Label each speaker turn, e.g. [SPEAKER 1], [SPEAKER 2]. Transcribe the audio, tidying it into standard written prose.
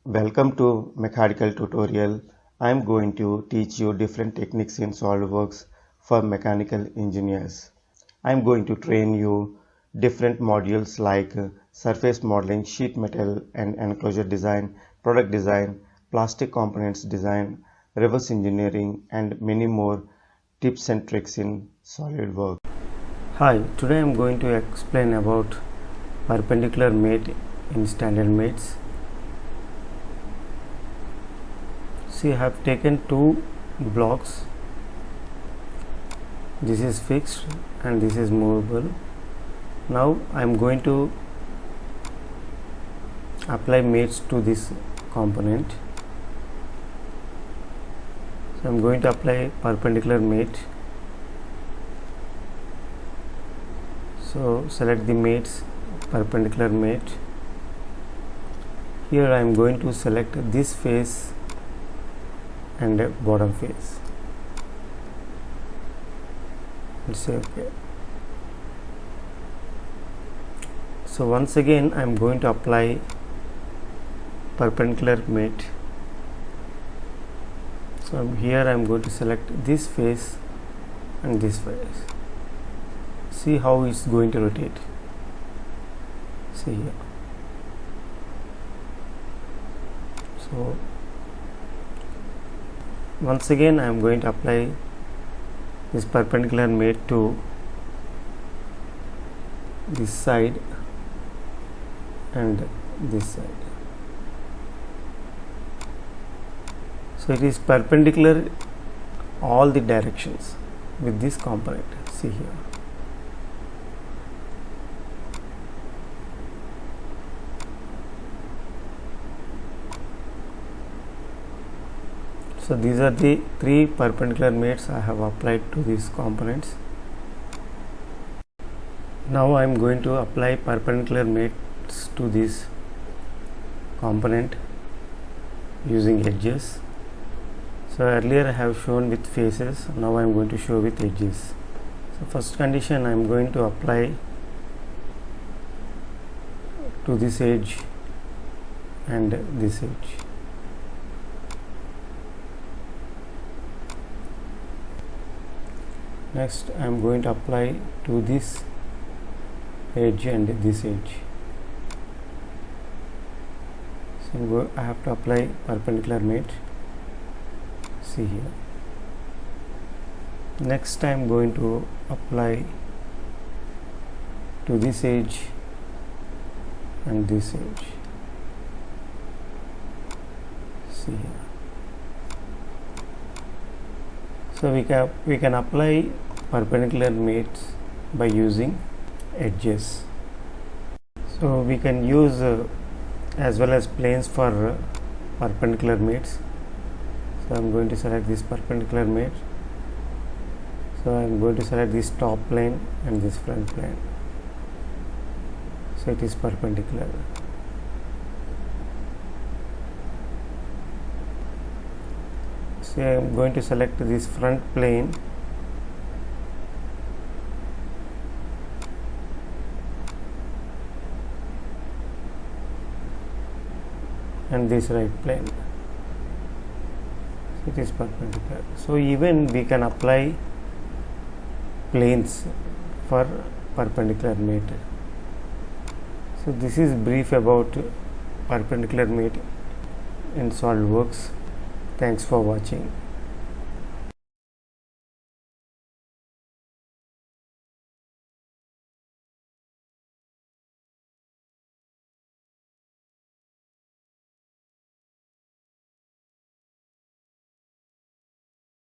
[SPEAKER 1] Welcome to mechanical tutorial. I am going to teach you different techniques in SolidWorks for mechanical engineers. I am going to train you different modules like surface modeling, sheet metal and enclosure design, product design, plastic components design, reverse engineering and many more tips and tricks in SolidWorks. Hi, today I am going to explain about perpendicular mate in standard mates. See, I have taken two blocks. This is fixed and this is movable. Now I am going to apply mates to this component. So I am going to apply perpendicular mate. So select the mates, perpendicular mate. Here I am going to select this face and bottom face. Let's say OK. So once again I am going to apply perpendicular mate. So here I am going to select this face and this face. See how it's going to rotate. See here. So once again I am going to apply this perpendicular mate to this side and this side. So it is perpendicular all the directions with this component. See here. So these are the three perpendicular mates I have applied to these components. Now I am going to apply perpendicular mates to this component using edges. So earlier I have shown with faces, now I am going to show with edges. So first condition I am going to apply to this edge and this edge. Next I am going to apply to this edge and this edge. So I have to apply perpendicular mate. See here. Next I am going to apply to this edge and this edge. See here. So we can apply perpendicular mates by using edges. So we can use as well as planes for perpendicular mates. So I am going to select this perpendicular mate. So I am going to select this top plane and this front plane. So it is perpendicular. So I am going to select this front plane and this right plane. So it is perpendicular. So even we can apply planes for perpendicular mate. So this is brief about perpendicular mate in SolidWorks. Thanks for watching.